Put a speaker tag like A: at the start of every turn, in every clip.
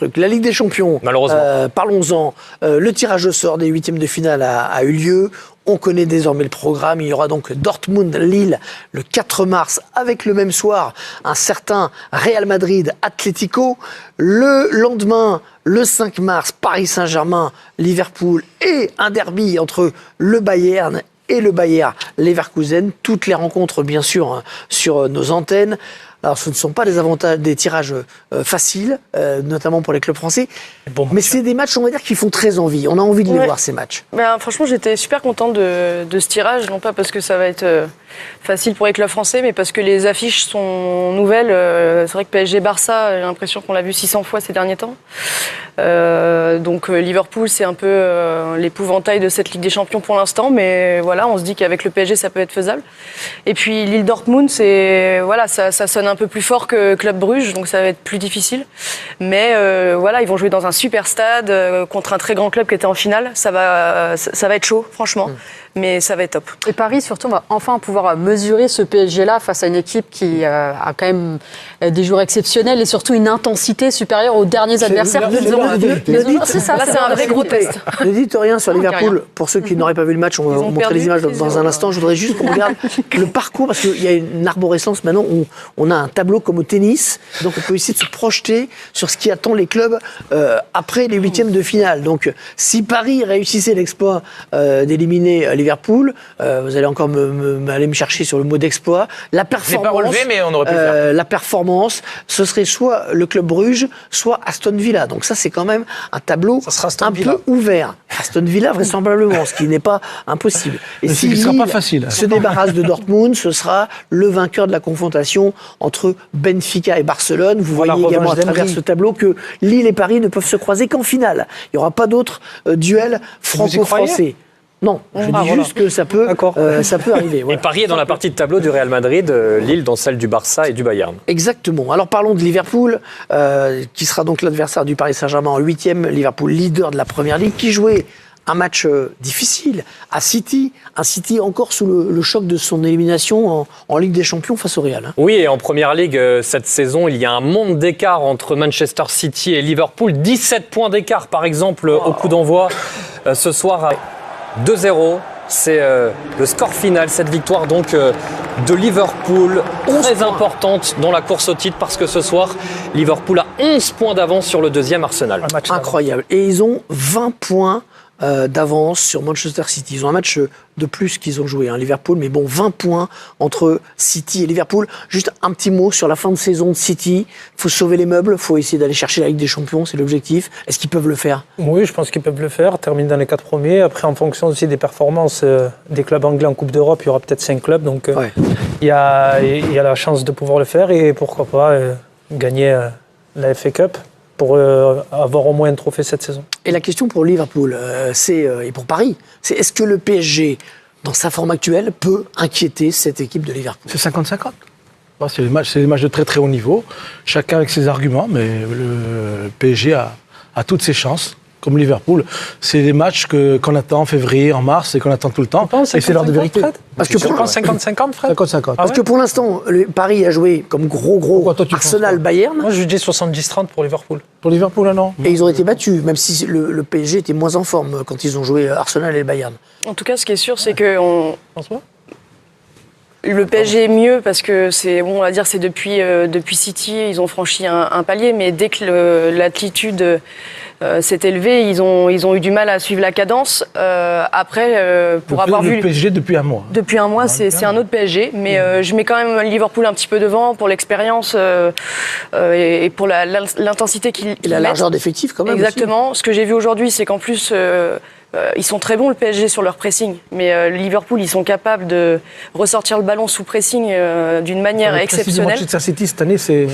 A: La Ligue des Champions,
B: malheureusement.
A: Parlons-en. Le tirage au sort des huitièmes de finale a eu lieu. On connaît désormais le programme. Il y aura donc Dortmund-Lille le 4 mars, avec le même soir un certain Real Madrid-Atlético. Le lendemain, le 5 mars, Paris Saint-Germain-Liverpool et un derby entre le Bayern et le Bayer Leverkusen. Toutes les rencontres, bien sûr, sur nos antennes. Alors, ce ne sont pas des tirages faciles, notamment pour les clubs français, mais c'est des matchs, on va dire, qui font très envie. On a envie de les voir, ces matchs.
C: Franchement, j'étais super contente de ce tirage, non pas parce que ça va être facile pour les clubs français, mais parce que les affiches sont nouvelles. C'est vrai que PSG-Barça, j'ai l'impression qu'on l'a vu 600 fois ces derniers temps. Donc Liverpool, c'est un peu l'épouvantail de cette Ligue des Champions pour l'instant, mais voilà, on se dit qu'avec le PSG, ça peut être faisable. Et puis Lille-Dortmund, ça sonne un peu plus fort que Club Bruges, donc ça va être plus difficile. Mais ils vont jouer dans un super stade contre un très grand club qui était en finale. Ça va être chaud, franchement. Mais ça va être top.
D: Et Paris, surtout, va enfin pouvoir mesurer ce PSG-là face à une équipe qui a quand même des joueurs exceptionnels et surtout une intensité supérieure aux derniers adversaires.
C: C'est ça, c'est un vrai gros test.
A: Ne dites rien sur Liverpool. Pour ceux qui n'auraient pas vu le match, on va vous montrer les images dans un instant. Je voudrais juste qu'on regarde le parcours, parce qu'il y a une arborescence maintenant où on a un tableau comme au tennis. Donc on peut essayer de se projeter sur ce qui attend les clubs après les huitièmes de finale. Donc si Paris réussissait l'exploit d'éliminer Liverpool, vous allez encore aller me chercher sur le mot d'exploit. La performance,
B: je n'ai pas relevé, mais on aurait pu le faire.
A: La performance, ce serait soit le club Bruges, soit Aston Villa. Donc ça, c'est quand même un tableau un peu ouvert. Aston Villa, vraisemblablement, ce qui n'est pas impossible. Et si Lille se débarrasse de Dortmund, ce sera le vainqueur de la confrontation entre Benfica et Barcelone. Vous voyez également à travers ce tableau que Lille et Paris ne peuvent se croiser qu'en finale. Il n'y aura pas d'autre duel franco-français. Non, je dis juste que ça peut arriver. Voilà.
B: Et Paris est dans la partie de tableau du Real Madrid, Lille dans celle du Barça et du Bayern.
A: Exactement. Alors parlons de Liverpool, qui sera donc l'adversaire du Paris Saint-Germain en 8e. Liverpool, leader de la Première Ligue, qui jouait un match difficile à City. Un City encore sous le choc de son élimination en Ligue des Champions face au Real.
B: Oui, et en Première Ligue, cette saison, il y a un monde d'écart entre Manchester City et Liverpool. 17 points d'écart, par exemple, au coup d'envoi ce soir. 2-0, c'est le score final, cette victoire donc de Liverpool, très importante dans la course au titre parce que ce soir, Liverpool a 11 points d'avance sur le deuxième Arsenal.
A: Incroyable. Et ils ont 20 points d'avance sur Manchester City. Ils ont un match de plus qu'ils ont joué, Liverpool, mais bon, 20 points entre City et Liverpool. Juste un petit mot sur la fin de saison de City. Il faut sauver les meubles, il faut essayer d'aller chercher la Ligue des Champions, c'est l'objectif. Est-ce qu'ils peuvent le faire ?
E: Oui, je pense qu'ils peuvent le faire, terminer dans les 4 premiers. Après, en fonction aussi des performances des clubs anglais en Coupe d'Europe, il y aura peut-être 5 clubs, donc il y a la chance de pouvoir le faire et pourquoi pas gagner la FA Cup pour avoir au moins un trophée cette saison.
A: Et la question pour Liverpool, et pour Paris, c'est est-ce que le PSG, dans sa forme actuelle, peut inquiéter cette équipe de Liverpool ?
F: C'est 50-50. C'est des matchs de très très haut niveau, chacun avec ses arguments, mais le PSG a toutes ses chances. Comme Liverpool, c'est des matchs qu'on attend en février, en mars et qu'on attend tout le temps. Et c'est l'heure de vérité.
E: Parce que pour 50-50, Fred
F: 50-50.
A: Parce que pour l'instant, Paris a joué comme gros Arsenal-Bayern.
E: Moi, je dis 70-30 pour Liverpool.
F: Pour Liverpool, non.
A: Et ils ont été battus, même si le PSG était moins en forme quand ils ont joué Arsenal et le Bayern.
C: En tout cas, ce qui est sûr, c'est que le PSG est mieux parce que c'est depuis City, ils ont franchi un palier, mais dès que l'attitude s'est élevée, ils ont eu du mal à suivre la cadence. Après, pour avoir vu
F: le PSG depuis un mois.
C: Depuis un mois, c'est un autre PSG, mais je mets quand même Liverpool un petit peu devant pour l'expérience et pour l'intensité qu'ils mettent.
A: Et la largeur d'effectif quand même.
C: Exactement. Ce que j'ai vu aujourd'hui, c'est qu'en plus ils sont très bons, le PSG, sur leur pressing. Mais Liverpool, ils sont capables de ressortir le ballon sous pressing d'une manière exceptionnelle.
F: Manchester City, cette année, c'est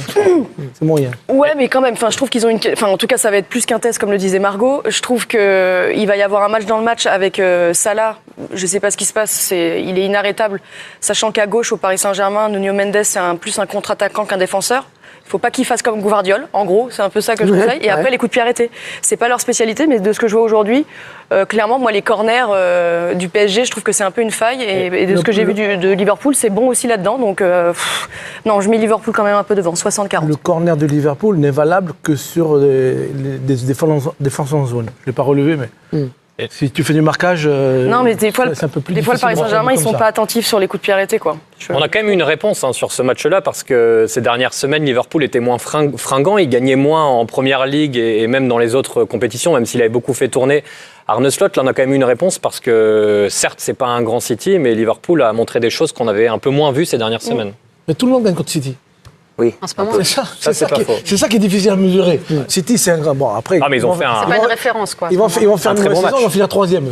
F: moyen.
C: Ouais, mais quand même, je trouve qu'ils ont en tout cas, ça va être plus qu'un test, comme le disait Margot. Je trouve qu'il va y avoir un match dans le match avec Salah. Je ne sais pas ce qui se passe, il est inarrêtable. Sachant qu'à gauche, au Paris Saint-Germain, Nuno Mendes, c'est plus un contre-attaquant qu'un défenseur. Il faut pas qu'ils fassent comme Gvardiol, en gros, c'est un peu ça que je conseille. Et après, les coups de pied arrêtés. C'est pas leur spécialité, mais de ce que je vois aujourd'hui, clairement, moi, les corners du PSG, je trouve que c'est un peu une faille. Et de ce que j'ai vu de Liverpool, c'est bon aussi là-dedans. Donc, non, je mets Liverpool quand même un peu devant, 60-40.
F: Le corner de Liverpool n'est valable que sur des défenses en zone. Je ne l'ai pas relevé, mais si tu fais du marquage,
C: non, mais des fois,
F: c'est un peu plus
C: le
F: difficile.
C: Paris Saint-Germain, ils sont pas attentifs sur les coups de pied arrêtés, quoi.
B: On a quand même eu une réponse sur ce match-là parce que ces dernières semaines, Liverpool était moins fringant, il gagnait moins en Première Ligue et même dans les autres compétitions, même s'il avait beaucoup fait tourner Arne Slot. Là, on a quand même eu une réponse parce que certes, c'est pas un grand City, mais Liverpool a montré des choses qu'on avait un peu moins vues ces dernières semaines.
F: Mais tout le monde gagne contre City.
B: Oui,
D: en ce moment.
F: C'est ça qui est difficile à mesurer. City, c'est un grand. Bon, après.
B: Ah, mais ils ont fait
D: C'est pas une référence, quoi.
F: Ils vont faire une
B: très
F: bonne
B: bon
F: saison, ils vont finir 3e.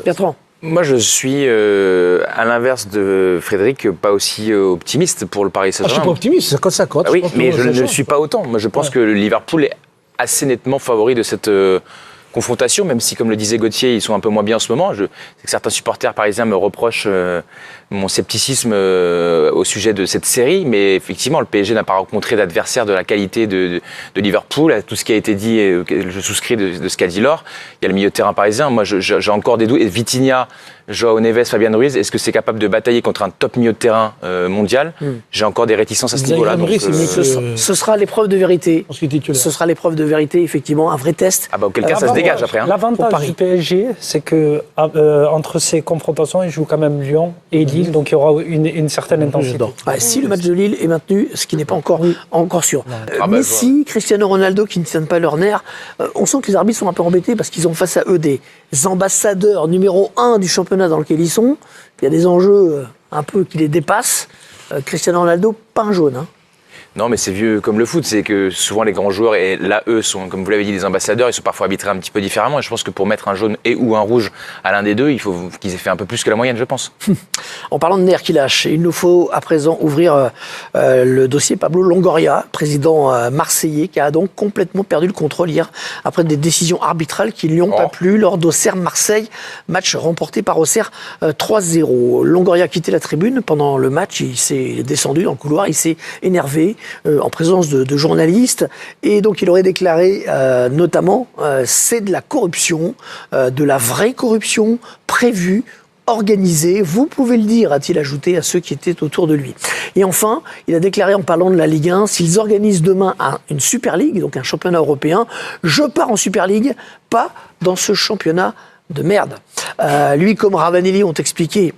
A: Bertrand.
G: Moi, je suis, à l'inverse de Frédéric, pas aussi optimiste pour le Paris
F: Je ne suis
G: Saint-Germain.
F: pas optimiste, ça cote, ça cote.
G: Ah oui, mais je ne le suis pas autant. Moi, je pense que le Liverpool est assez nettement favori de cette confrontation, même si, comme le disait Gauthier, ils sont un peu moins bien en ce moment. Je sais que certains supporters parisiens me reprochent mon scepticisme au sujet de cette série, mais effectivement, le PSG n'a pas rencontré d'adversaire de la qualité de Liverpool. À tout ce qui a été dit, je souscris de ce qu'a dit Laure. Il y a le milieu de terrain parisien. Moi, j'ai encore des doutes. Et Vitinha, Joao Neves, Fabian Ruiz, est-ce que c'est capable de batailler contre un top milieu de terrain mondial? J'ai encore des réticences à ce niveau-là.
A: Ce sera l'épreuve de vérité. Ce sera l'épreuve de vérité, effectivement, un vrai test.
G: Ah bah auquel cas, ça se dégage après.
E: L'avantage du PSG, c'est que entre ces confrontations, ils jouent quand même Lyon et Lille, donc il y aura une certaine intensité.
A: Si le match de Lille est maintenu, ce qui n'est pas encore sûr. Messi, Cristiano Ronaldo qui ne tiennent pas leur nerf, on sent que les arbitres sont un peu embêtés parce qu'ils ont face à eux des ambassadeurs numéro 1 du championnat dans lequel ils sont. Il y a des enjeux un peu qui les dépassent. Cristiano Ronaldo, pas un jaune.
G: Non, mais c'est vieux comme le foot, c'est que souvent les grands joueurs, et là eux sont, comme vous l'avez dit, des ambassadeurs, ils sont parfois arbitrés un petit peu différemment, et je pense que pour mettre un jaune ou un rouge à l'un des deux, il faut qu'ils aient fait un peu plus que la moyenne, je pense.
A: En parlant de nerfs qui lâchent, il nous faut à présent ouvrir le dossier Pablo Longoria, président marseillais, qui a donc complètement perdu le contrôle hier, après des décisions arbitrales qui ne lui ont pas plu lors d'Auxerre-Marseille, match remporté par Auxerre 3-0. Longoria a quitté la tribune pendant le match, il est descendu dans le couloir, il s'est énervé, en présence de journalistes, et donc il aurait déclaré notamment c'est de la corruption, de la vraie corruption prévue, organisée, vous pouvez le dire, a-t-il ajouté à ceux qui étaient autour de lui. Et enfin, il a déclaré en parlant de la Ligue 1, s'ils organisent demain une Super League, donc un championnat européen, je pars en Super League, pas dans ce championnat de merde. Lui comme Ravanelli ont expliqué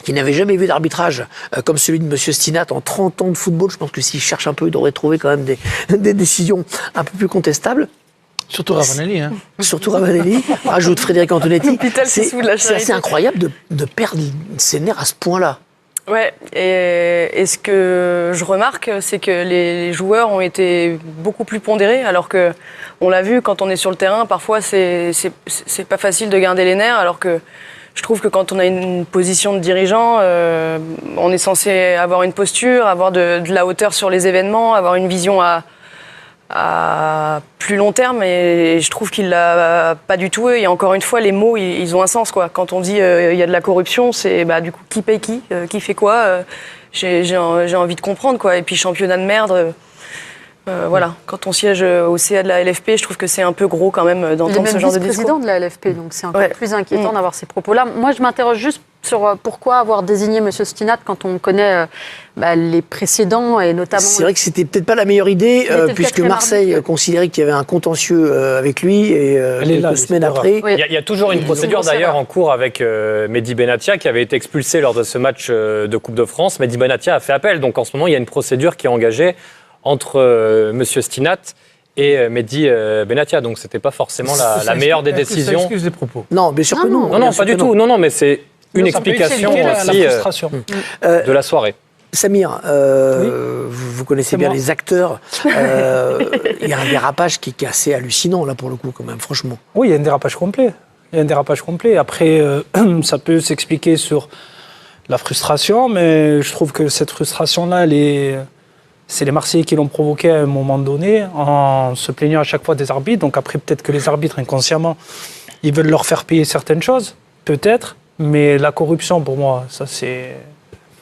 A: qui n'avait jamais vu d'arbitrage comme celui de M. Stinat en 30 ans de football. Je pense que s'il cherche un peu, il devrait trouver quand même des décisions un peu plus contestables.
F: Surtout Ravanelli.
A: Surtout Ravanelli, rajoute Frédéric Antonetti.
C: C'est
A: assez incroyable de perdre ses nerfs à ce point-là.
C: Ouais, et ce que je remarque, c'est que les joueurs ont été beaucoup plus pondérés, alors que on l'a vu quand on est sur le terrain, parfois c'est pas facile de garder les nerfs, alors que je trouve que quand on a une position de dirigeant, on est censé avoir une posture, avoir de la hauteur sur les événements, avoir une vision à plus long terme, et je trouve qu'il l'a pas du tout. Et encore une fois, les mots, ils ont un sens, quoi. Quand on dit il y a de la corruption, c'est du coup qui paye qui fait quoi. J'ai envie de comprendre, quoi. Et puis championnat de merde. Voilà, quand on siège au CA de la LFP, je trouve que c'est un peu gros quand même d'entendre ce genre de discours.
D: Il est même vice-président de la LFP, donc c'est encore plus inquiétant d'avoir ces propos-là. Moi, je m'interroge juste sur pourquoi avoir désigné M. Stinat quand on connaît les précédents et notamment...
A: C'est vrai que c'était peut-être pas la meilleure idée, puisque Marseille considérait qu'il y avait un contentieux avec lui, et quelques semaines après...
B: Il y a toujours une procédure d'ailleurs en cours avec Mehdi Benatia qui avait été expulsé lors de ce match de Coupe de France. Mehdi Benatia a fait appel, donc en ce moment il y a une procédure qui est engagée entre M. Stinat et Mehdi Benatia. Donc, ce n'était pas forcément la meilleure des décisions.
F: Ça excuse les propos.
A: Non, bien sûr que non.
B: Non, pas du tout. Non, mais c'est une explication aussi de la soirée.
A: Samir, vous connaissez bien les acteurs. Il y a un dérapage qui est assez hallucinant, là, pour le coup, quand même, franchement.
E: Oui, il y a un dérapage complet. Après, ça peut s'expliquer sur la frustration, mais je trouve que cette frustration-là, c'est les Marseillais qui l'ont provoqué à un moment donné en se plaignant à chaque fois des arbitres. Donc après, peut-être que les arbitres, inconsciemment, ils veulent leur faire payer certaines choses, peut-être. Mais la corruption, pour moi, ça c'est...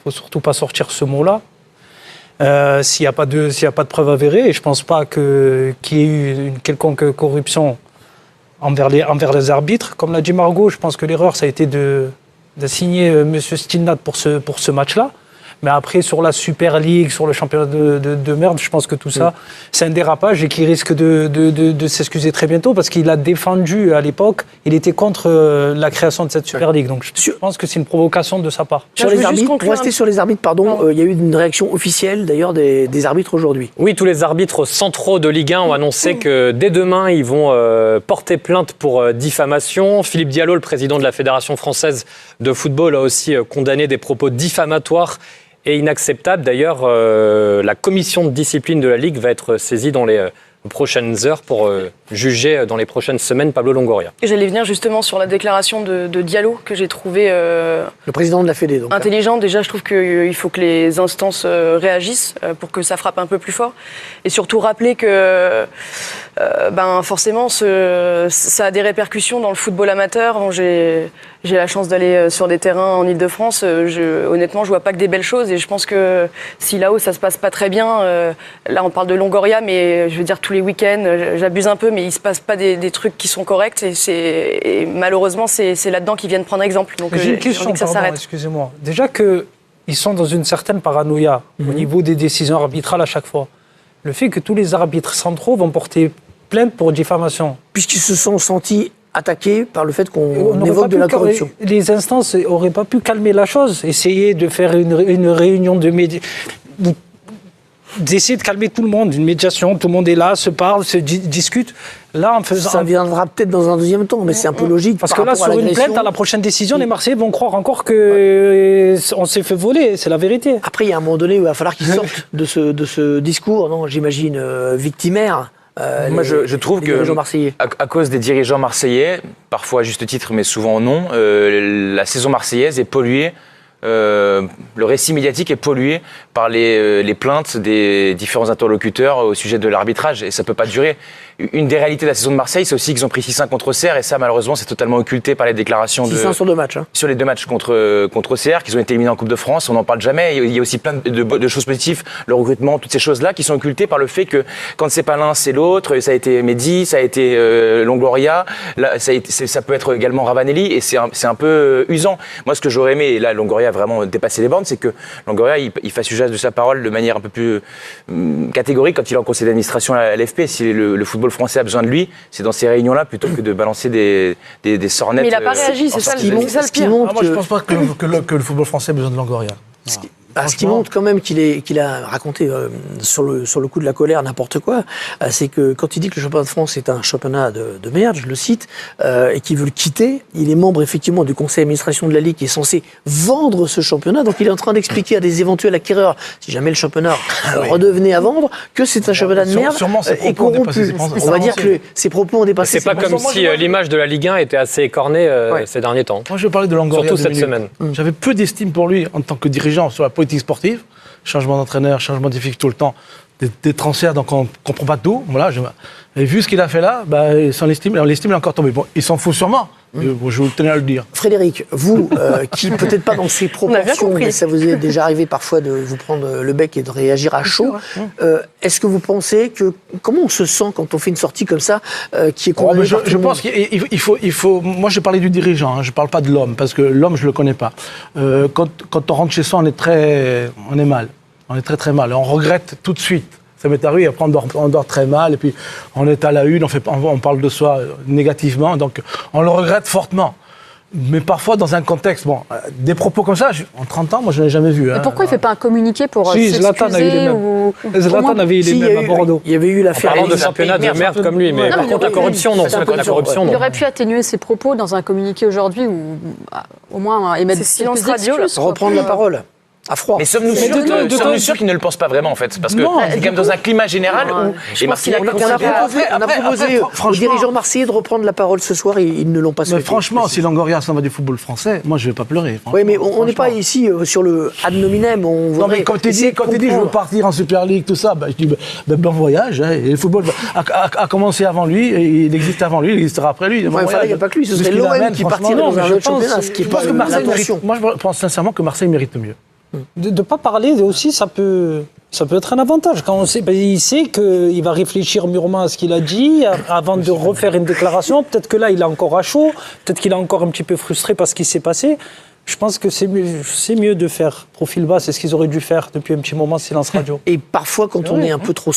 E: faut surtout pas sortir ce mot-là. s'il n'y a pas de preuve avérée. Et je ne pense pas qu'il y ait eu une quelconque corruption envers les arbitres. Comme l'a dit Margot, je pense que l'erreur, ça a été de signer M. Stilnat pour ce match-là. Mais après, sur la Super League, sur le championnat de merde, je pense que tout ça, c'est un dérapage et qu'il risque de s'excuser très bientôt parce qu'il a défendu à l'époque, il était contre la création de cette Super League. Donc je pense que c'est une provocation de sa part.
A: Sur les arbitres, pour rester sur les arbitres, pardon, il y a eu une réaction officielle d'ailleurs des arbitres aujourd'hui.
B: Oui, tous les arbitres centraux de Ligue 1 ont annoncé que dès demain, ils vont porter plainte pour diffamation. Philippe Diallo, le président de la Fédération française de football, a aussi condamné des propos diffamatoires et inacceptables. D'ailleurs, la commission de discipline de la Ligue va être saisie dans les prochaines heures pour juger dans les prochaines semaines Pablo Longoria.
C: Et j'allais venir justement sur la déclaration de Diallo que j'ai trouvé
A: le président de la Fédé, donc,
C: intelligent. Déjà, je trouve qu'il faut que les instances réagissent pour que ça frappe un peu plus fort. Et surtout rappeler que forcément, ça a des répercussions dans le football amateur. Bon, j'ai la chance d'aller sur des terrains en Ile-de-France. Honnêtement, je vois pas que des belles choses. Et je pense que si là-haut, ça se passe pas très bien, là, on parle de Longoria, mais je veux dire, tous les week-ends, j'abuse un peu, mais il se passe pas des trucs qui sont corrects. Et malheureusement, c'est là-dedans qu'ils viennent prendre exemple. Donc,
E: j'ai une question,
C: que ça s'arrête.
E: Excusez-moi. Déjà qu'ils sont dans une certaine paranoïa au niveau des décisions arbitrales à chaque fois. Le fait que tous les arbitres centraux vont porter plainte pour diffamation.
A: Puisqu'ils se sont sentis attaqués par le fait qu'on évoque de la corruption.
E: Les instances n'auraient pas pu calmer la chose, essayer de faire une réunion de médias, d'essayer de calmer tout le monde, une médiation, tout le monde est là, se parle, se discute. Là, en faisant...
A: Ça viendra peut-être dans un deuxième temps, mais c'est un peu logique.
E: Parce que là, sur une plainte, à la prochaine décision, les Marseillais vont croire encore qu'on s'est fait voler, c'est la vérité.
A: Après, il y a un moment donné où il va falloir qu'ils sortent de ce discours, non, j'imagine, victimaire.
G: Moi, je trouve que, à cause des dirigeants marseillais, parfois à juste titre, mais souvent non, la saison marseillaise est polluée. Le récit médiatique est pollué par les plaintes des différents interlocuteurs au sujet de l'arbitrage et ça ne peut pas durer. Une des réalités de la saison de Marseille, c'est aussi qu'ils ont pris 6-1 contre Auxerre et ça, malheureusement, c'est totalement occulté par les déclarations
A: 6-1 sur 2 matchs.
G: Sur les 2 matchs contre Auxerre, qu'ils ont été éliminés en Coupe de France, on n'en parle jamais. Il y a aussi plein de choses positives, le recrutement, toutes ces choses-là qui sont occultées par le fait que quand c'est pas l'un, c'est l'autre. Ça a été Mehdi, ça a été Longoria, là, ça peut être également Ravanelli et c'est un peu usant. Moi, ce que j'aurais aimé, et là, Longoria a vraiment dépassé les bornes, c'est que Longoria, il fasse usage de sa parole de manière un peu plus catégorique quand il est en conseil d'administration à l'FP. Si le football français a besoin de lui, c'est dans ces réunions-là plutôt que de balancer des sornettes.
C: Mais il n'a pas réagi, c'est ça le pire.
F: Moi, je ne pense pas que le football français a besoin de Longoria.
A: Ce qui montre quand même qu'il a raconté sur le coup de la colère n'importe quoi, c'est que quand il dit que le championnat de France est un championnat de merde, je le cite, et qu'il veut le quitter, il est membre effectivement du conseil d'administration de la Ligue qui est censé vendre ce championnat, donc il est en train d'expliquer à des éventuels acquéreurs, si jamais le championnat redevenait à vendre, que c'est un championnat de merde et corrompu. On va dire que ses propos ont dépassé.
B: C'est pas comme si l'image de la Ligue 1 était assez écornée ces derniers temps.
F: Moi, je vais parler de Longoria.
B: Surtout cette semaine.
F: J'avais peu d'estime pour lui en tant que dirigeant sur la politique sportive, changement d'entraîneur, changement d'effectif tout le temps, des transferts, donc on ne comprend pas tout. Voilà, et vu ce qu'il a fait là, l'estime est encore tombée. Bon, il s'en fout sûrement, je vous tenais à le dire.
A: Frédéric, vous, qui peut-être pas dans ces proportions, mais ça vous est déjà arrivé parfois de vous prendre le bec et de réagir à chaud, est-ce que vous pensez que, comment on se sent quand on fait une sortie comme ça, qui est condamnée par tout le monde ?
F: Je pense qu'il faut, moi je parlais du dirigeant, je ne parle pas de l'homme, parce que l'homme je ne le connais pas. Quand on rentre chez soi, on est mal, on est très très mal, on regrette tout de suite. Ça m'est arrivé, après on dort très mal, et puis on est à la une, on parle de soi négativement, donc on le regrette fortement. Mais parfois, dans un contexte, des propos comme ça, en 30 ans, moi je n'ai jamais vu.
D: Mais pourquoi il ne fait pas un communiqué pour s'excuser
E: Zlatan a eu les mêmes. Zlatan avait eu les mêmes à Bordeaux.
A: Il y avait eu l'affaire.
B: Parlant de championnat de merde comme lui, mais par contre la corruption, non. La corruption, non.
D: Il aurait pu atténuer ses propos dans un communiqué aujourd'hui ou au moins émettre des
C: silence radio,
A: reprendre la parole. À froid.
G: Mais sommes-nous sûrs qu'il ne le pense pas vraiment, en fait? Parce que c'est quand même dans un climat général où les Marseillais...
A: On a proposé aux dirigeants marseillais de reprendre la parole ce soir et ils ne l'ont pas souhaité.
F: Mais franchement, si Longoria s'en va du football français, moi je ne vais pas pleurer.
A: Oui, mais on n'est pas ici sur le ad nominem.
F: Non, mais quand tu dis je veux partir en Super League, tout ça, je dis bon voyage. Et le football a commencé avant lui, et il existe avant lui, il existera après lui.
A: Il n'y a pas que lui, ce serait l'OM qui partirait dans un autre championnat, ce qui est pas l'intention.
F: Moi je pense sincèrement que Marseille mérite mieux.
E: De ne pas parler aussi, ça peut Ça peut être un avantage. Quand on sait, il sait qu'il va réfléchir mûrement à ce qu'il a dit avant de refaire une déclaration. Peut-être que là, il est encore à chaud. Peut-être qu'il est encore un petit peu frustré par ce qui s'est passé. Je pense que c'est mieux de faire profil bas. C'est ce qu'ils auraient dû faire depuis un petit moment, silence radio.
A: Et parfois, quand on est un peu trop